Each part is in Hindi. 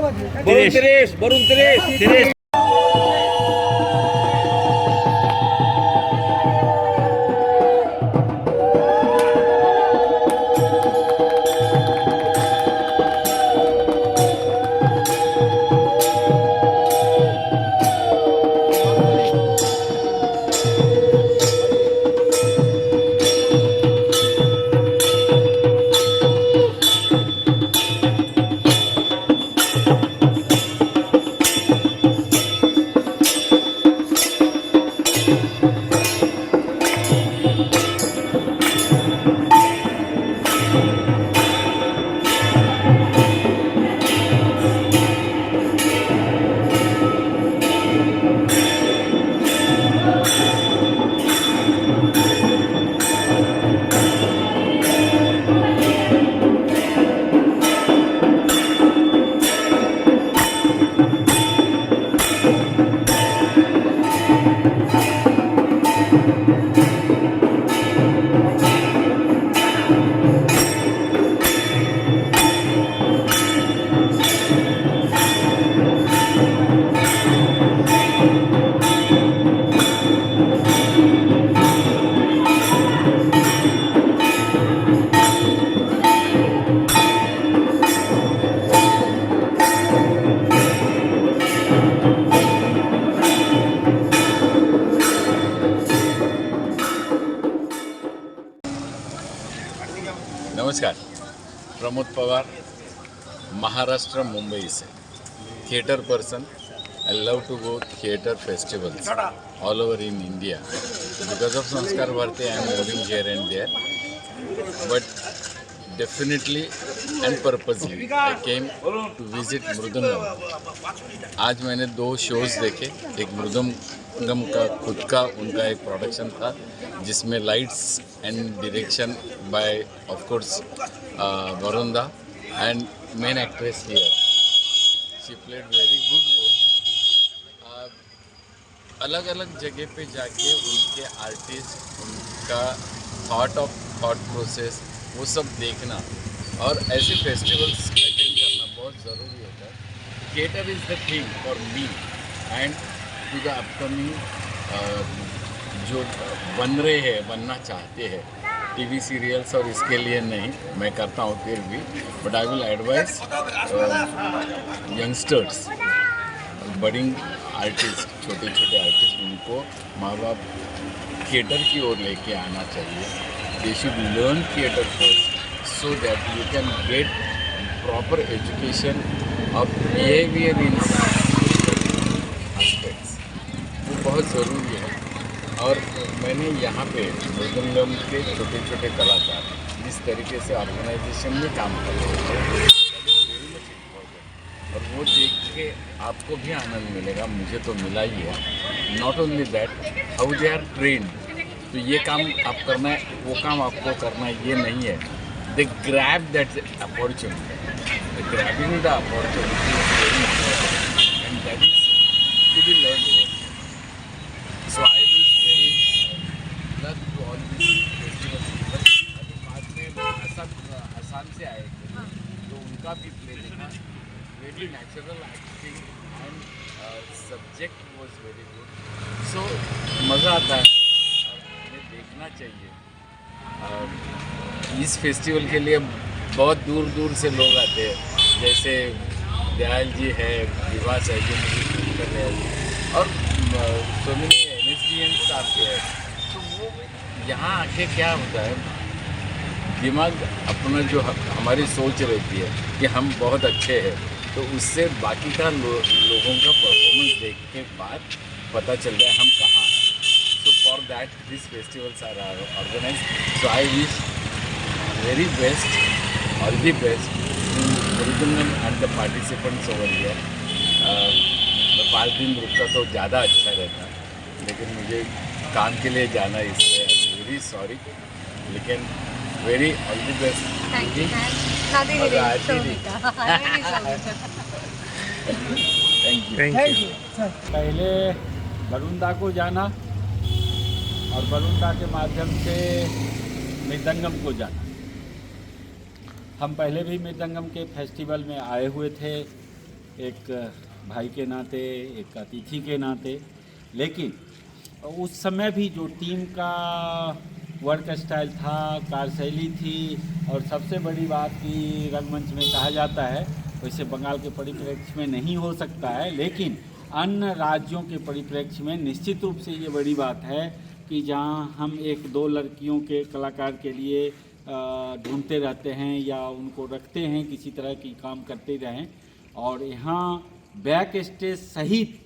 वरुण तिरेश नमस्कार, प्रमोद पवार, महाराष्ट्र, मुंबई से theatre person. I love to go theatre festivals all over in India. Because of Sanskar Bharti, I am moving here and there. But definitely and purposely, I came to visit mridangam. आज मैंने 2 शोज़ देखे. एक मृदंगम का खुद का उनका एक प्रोडक्शन था जिसमें lights and direction by of course Varun da and main actress here. She played very good role. अलग अलग जगह पे जाके उनके आर्टिस्ट, उनका थॉट प्रोसेस, वो सब देखना और ऐसे फेस्टिवल्स अटेंड करना बहुत ज़रूरी होता है. Theatre is the thing for me and to the upcoming जो बनना चाहते हैं टीवी सीरियल्स. और इसके लिए नहीं मैं करता हूँ फिर भी, but I will advice youngsters, budding artist, छोटे आर्टिस्ट, उनको माँ बाप थिएटर की ओर लेके आना चाहिए. They should learn theatre first so that you can get proper education of behaviour in aspects. वो बहुत ज़रूरी है. और मैंने यहाँ पे मृदंगम के छोटे कलाकार जिस तरीके से ऑर्गेनाइजेशन में काम कर रहे हैं और वो देख के आपको भी आनंद मिलेगा. मुझे तो मिला ही है. Not only that, how they are trained. तो ये काम आप करना है, वो काम आपको करना है, ये नहीं है. They grab that opportunity. Grabbing the opportunity is very important and that is to be learn. So I wish very luck to all this festivals. अभी बाद में आसाम से आए थे तो उनका भी प्ले देखा. Very natural acting and subject was very good. So मज़ा आता है और हमें देखना चाहिए. इस फेस्टिवल के लिए बहुत दूर से लोग आते हैं. जैसे दयाल जी है, विवाह सहजन कर रहे हैं और सो मेनी NSDNs आते हैं. तो वो यहाँ आके क्या होता है, दिमाग अपना जो हमारी सोच रहती है कि हम बहुत अच्छे हैं, तो उससे बाकी का लोगों का परफॉर्मेंस देख के बाद पता चल रहा है हम कहाँ हैं. So for that this festivals are organise. So I wish very best, all the best mridangam and the participants over here. मैं 5 दिन रुकता तो ज़्यादा अच्छा रहता, लेकिन मुझे काम के लिए जाना है, इसलिए आई एम वेरी सॉरी. लेकिन very all the best. Thank you. Thank you. पहले वरुण दा को जाना और वरुण दा के माध्यम से मृदंगम को जाना. हम पहले भी मृदंगम के फेस्टिवल में आए हुए थे एक भाई के नाते, एक अतिथि के नाते। लेकिन उस समय भी जो टीम का वर्क स्टाइल था, कार्यशैली थी, और सबसे बड़ी बात कि रंगमंच में कहा जाता है, वैसे बंगाल के परिप्रेक्ष्य में नहीं हो सकता है, लेकिन अन्य राज्यों के परिप्रेक्ष्य में निश्चित रूप से ये बड़ी बात है कि जहाँ हम एक दो लड़कियों के कलाकार के लिए ढूंढते रहते हैं या उनको रखते हैं, किसी तरह की काम करते रहें, और यहाँ बैक स्टेज सहित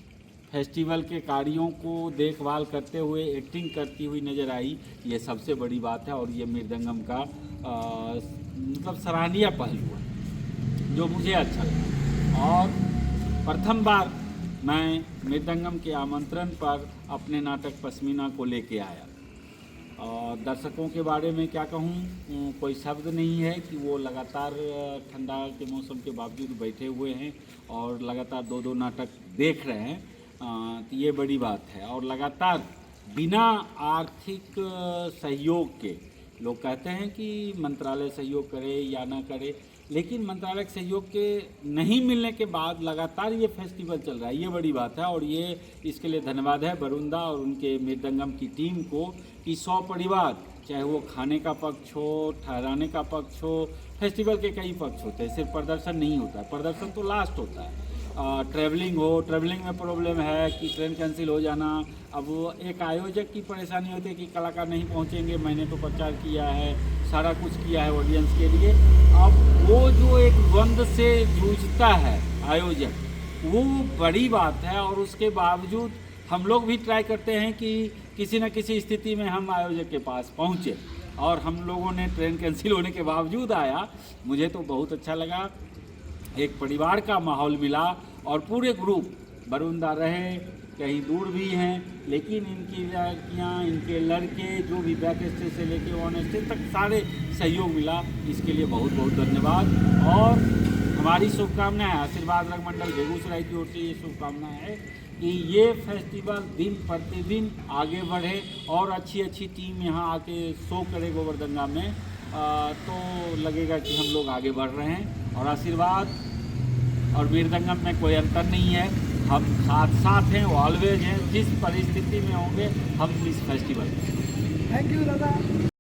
फेस्टिवल के कार्यों को देखभाल करते हुए एक्टिंग करती हुई नज़र आई, ये सबसे बड़ी बात है। और ये मृदंगम का मतलब सराहनीय पहलू है जो मुझे अच्छा लगा। और प्रथम बार मैं मृदंगम के आमंत्रण पर अपने नाटक पश्मीना को लेके आया। और दर्शकों के बारे में क्या कहूँ, कोई शब्द नहीं है कि वो लगातार ठंडा के मौसम के बावजूद बैठे हुए हैं और लगातार दो दो नाटक देख रहे हैं। तो ये बड़ी बात है। और लगातार बिना आर्थिक सहयोग के, लोग कहते हैं कि मंत्रालय सहयोग करे या ना करे, लेकिन मंत्रालय के सहयोग के नहीं मिलने के बाद लगातार ये फेस्टिवल चल रहा है, ये बड़ी बात है। और ये इसके लिए धन्यवाद है वरुणदा और उनके मृदंगम की टीम को कि 100 परिवार, चाहे वो खाने का पक्ष हो, ठहराने का पक्ष हो, फेस्टिवल के कई पक्ष होते हैं, सिर्फ प्रदर्शन नहीं होता है, प्रदर्शन तो लास्ट होता है। ट्रैवलिंग हो, ट्रैवलिंग में प्रॉब्लम है कि ट्रेन कैंसिल हो जाना। अब एक आयोजक की परेशानी होती है कि कलाकार नहीं पहुंचेंगे, मैंने तो प्रचार किया है, सारा कुछ किया है ऑडियंस के लिए। अब वो जो एक द्वंद्व से जूझता है आयोजक, वो बड़ी बात है। और उसके बावजूद हम लोग भी ट्राई करते हैं कि किसी न किसी स्थिति में हम आयोजक के पास पहुँचे, और हम लोगों ने ट्रेन कैंसिल होने के बावजूद आया। मुझे तो बहुत अच्छा लगा, एक परिवार का माहौल मिला। और पूरे ग्रुप, वरुणदा रहे, कहीं दूर भी हैं, लेकिन इनकी लड़कियाँ, इनके लड़के, जो भी बैक स्टेज से लेके ऑन स्टेज तक सारे सहयोग मिला, इसके लिए बहुत बहुत धन्यवाद। और हमारी शुभकामनाएं है, आशीर्वाद रंगमंडल बेगूसराय की ओर से ये शुभकामनाएं है कि ये फेस्टिवल दिन प्रतिदिन आगे बढ़े और अच्छी अच्छी टीम यहाँ आके शो करे गोवर्धनगा में, तो लगेगा कि हम लोग आगे बढ़ रहे हैं। और आशीर्वाद और मृदंगम में कोई अंतर नहीं है, हम साथ साथ हैं, ऑलवेज हैं, जिस परिस्थिति में होंगे हम इस फेस्टिवल में। थैंक यू दादा।